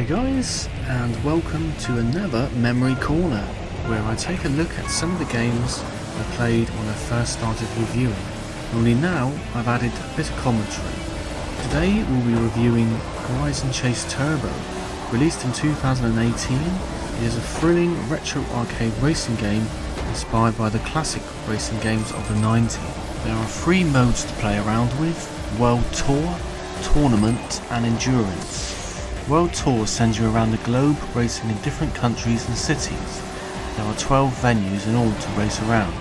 Hi guys, and welcome to another Memory Corner, where I take a look at some of the games I played when I first started reviewing. Only now I've added a bit of commentary. Today we'll be reviewing Horizon Chase Turbo. Released in 2018, it is a thrilling retro arcade racing game inspired by the classic racing games of the 90s. There are 3 modes to play around with: World Tour, Tournament and Endurance. World Tour sends you around the globe racing in different countries and cities. There are 12 venues in all to race around.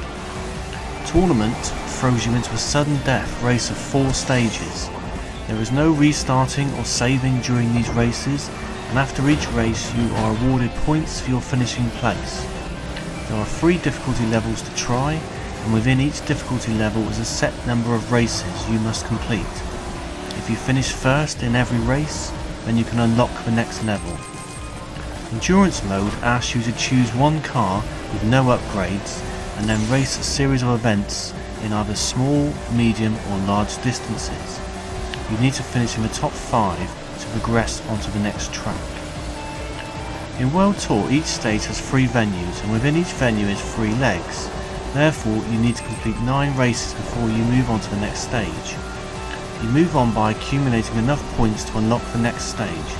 Tournament throws you into a sudden death race of 4 stages. There is no restarting or saving during these races, and after each race you are awarded points for your finishing place. There are 3 difficulty levels to try, and within each difficulty level is a set number of races you must complete. If you finish first in every race, then you can unlock the next level. Endurance mode asks you to choose one car with no upgrades and then race a series of events in either small, medium or large distances. You need to finish in the top 5 to progress onto the next track. In World Tour, each stage has 3 venues, and within each venue is 3 legs. Therefore, you need to complete 9 races before you move on to the next stage. You move on by accumulating enough points to unlock the next stage.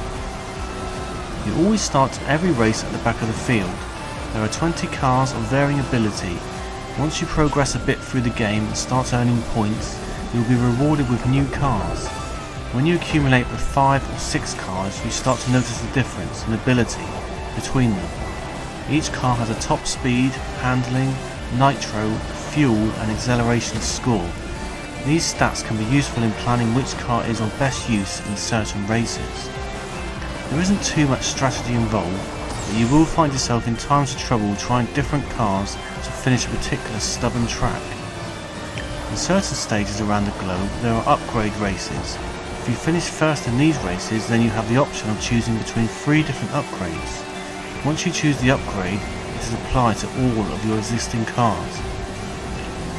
You always start every race at the back of the field. There are 20 cars of varying ability. Once you progress a bit through the game and start earning points, you will be rewarded with new cars. When you accumulate with 5 or 6 cars, you start to notice the difference in ability between them. Each car has a top speed, handling, nitro, fuel and acceleration score. These stats can be useful in planning which car is of best use in certain races. There isn't too much strategy involved, but you will find yourself in times of trouble trying different cars to finish a particular stubborn track. In certain stages around the globe there are upgrade races. If you finish first in these races, then you have the option of choosing between 3 different upgrades. Once you choose the upgrade, it is applied to all of your existing cars.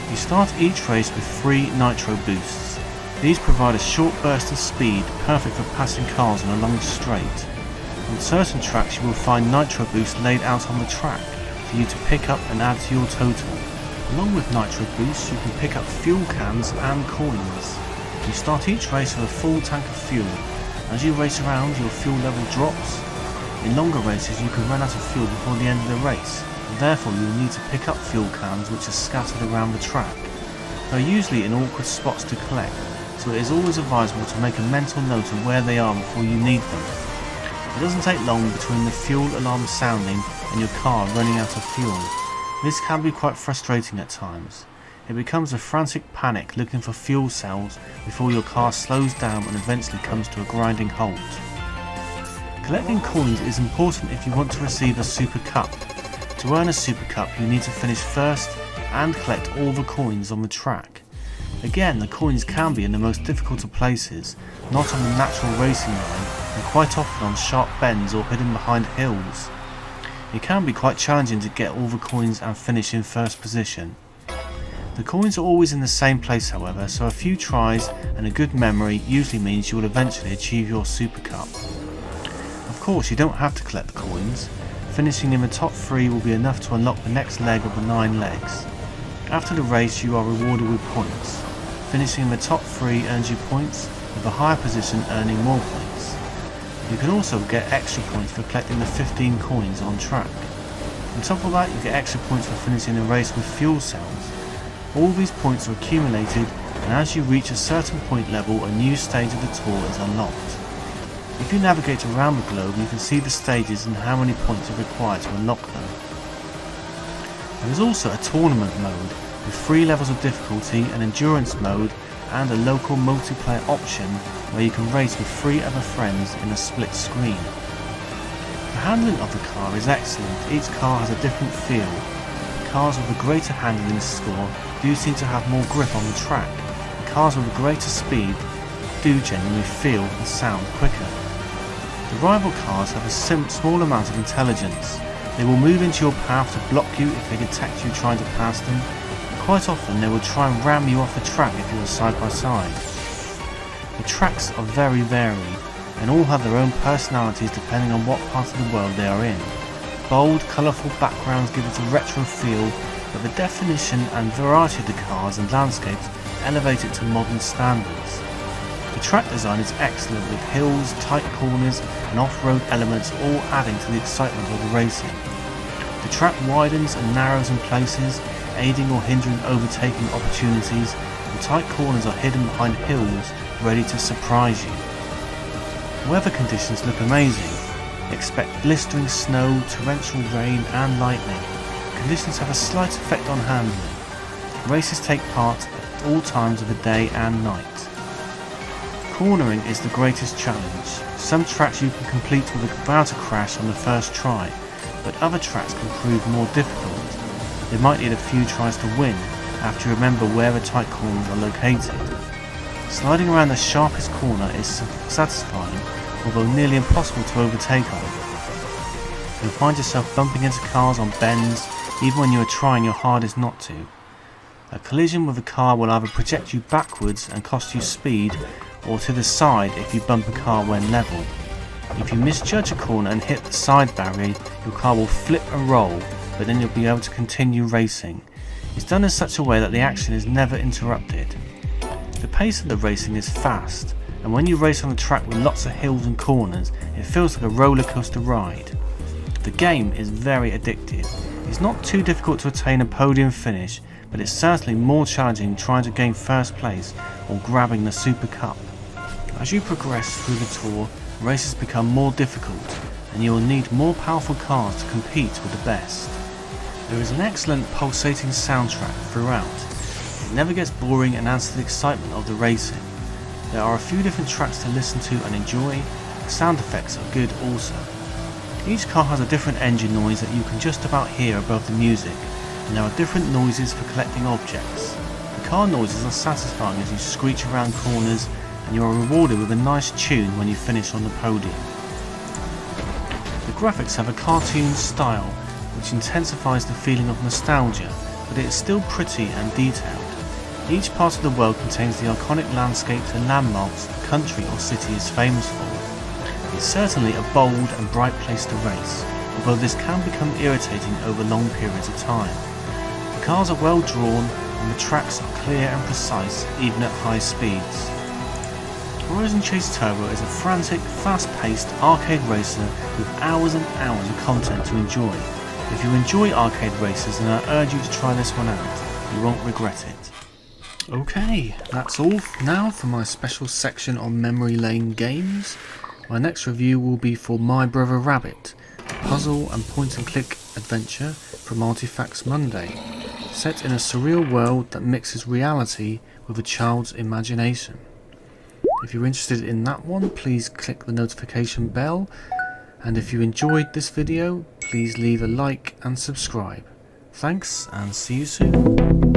You start each race with 3 nitro boosts. These provide a short burst of speed perfect for passing cars on a long straight. On certain tracks you will find nitro boosts laid out on the track for you to pick up and add to your total. Along with nitro boosts you can pick up fuel cans and coins. You start each race with a full tank of fuel. As you race around, your fuel level drops. In longer races you can run out of fuel before the end of the race, and therefore you will need to pick up fuel cans which are scattered around the track. They are usually in awkward spots to collect, so it is always advisable to make a mental note of where they are before you need them. It doesn't take long between the fuel alarm sounding and your car running out of fuel. This can be quite frustrating at times. It becomes a frantic panic looking for fuel cells before your car slows down and eventually comes to a grinding halt. Collecting coins is important if you want to receive a Super Cup. To earn a Super Cup you need to finish first and collect all the coins on the track. Again, the coins can be in the most difficult of places, not on the natural racing line, and quite often on sharp bends or hidden behind hills. It can be quite challenging to get all the coins and finish in first position. The coins are always in the same place however, so a few tries and a good memory usually means you will eventually achieve your Super Cup. Of course, you don't have to collect the coins. Finishing in the top 3 will be enough to unlock the next leg of the 9 legs. After the race you are rewarded with points. Finishing in the top 3 earns you points, with a higher position earning more points. You can also get extra points for collecting the 15 coins on track. On top of that you get extra points for finishing the race with fuel cells. All these points are accumulated, and as you reach a certain point level a new stage of the tour is unlocked. If you navigate around the globe you can see the stages and how many points are required to unlock them. There is also a tournament mode with 3 levels of difficulty, an endurance mode and a local multiplayer option where you can race with 3 other friends in a split screen. The handling of the car is excellent. Each car has a different feel. Cars with a greater handling score do seem to have more grip on the track. The cars with a greater speed do genuinely feel and sound quicker. The rival cars have a small amount of intelligence. They will move into your path to block you if they detect you trying to pass them. Quite often they will try and ram you off the track if you are side by side. The tracks are very varied. and all have their own personalities depending on what part of the world they are in. Bold, colourful backgrounds give it a retro feel, but the definition and variety of the cars and landscapes elevate it to modern standards. The track design is excellent, with hills, tight corners and off-road elements all adding to the excitement of the racing. The track widens and narrows in places, aiding or hindering overtaking opportunities, and tight corners are hidden behind hills ready to surprise you. Weather conditions look amazing. Expect blistering snow, torrential rain and lightning. Conditions have a slight effect on handling. Races take part at all times of the day and night. Cornering is the greatest challenge. Some tracks you can complete without a crash on the first try, but other tracks can prove more difficult. They might need a few tries to win after you remember where the tight corners are located. Sliding around the sharpest corner is satisfying, although nearly impossible to overtake on. You'll find yourself bumping into cars on bends, even when you are trying your hardest not to. A collision with a car will either project you backwards and cost you speed, or to the side if you bump a car when level. If you misjudge a corner and hit the side barrier, your car will flip and roll, but then you'll be able to continue racing. It's done in such a way that the action is never interrupted. The pace of the racing is fast, and when you race on a track with lots of hills and corners, it feels like a roller coaster ride. The game is very addictive. It's not too difficult to attain a podium finish, but it's certainly more challenging trying to gain first place or grabbing the Super Cup. As you progress through the tour, races become more difficult, and you will need more powerful cars to compete with the best. There is an excellent pulsating soundtrack throughout. It never gets boring and adds to the excitement of the racing. There are a few different tracks to listen to and enjoy. The sound effects are good also. Each car has a different engine noise that you can just about hear above the music, and there are different noises for collecting objects. The car noises are satisfying as you screech around corners, and you are rewarded with a nice tune when you finish on the podium. The graphics have a cartoon style which intensifies the feeling of nostalgia, but it is still pretty and detailed. Each part of the world contains the iconic landscapes and landmarks the country or city is famous for. It's certainly a bold and bright place to race, although this can become irritating over long periods of time. The cars are well drawn and the tracks are clear and precise even at high speeds. Horizon Chase Turbo is a frantic, fast-paced arcade racer with hours and hours of content to enjoy. If you enjoy arcade races, then I urge you to try this one out. You won't regret it. Okay, that's all now for my special section on memory lane games. My next review will be for My Brother Rabbit, a puzzle and point and click adventure from Artifacts Monday, set in a surreal world that mixes reality with a child's imagination. If you're interested in that one, please click the notification bell, and if you enjoyed this video, please leave a like and subscribe. Thanks, and see you soon.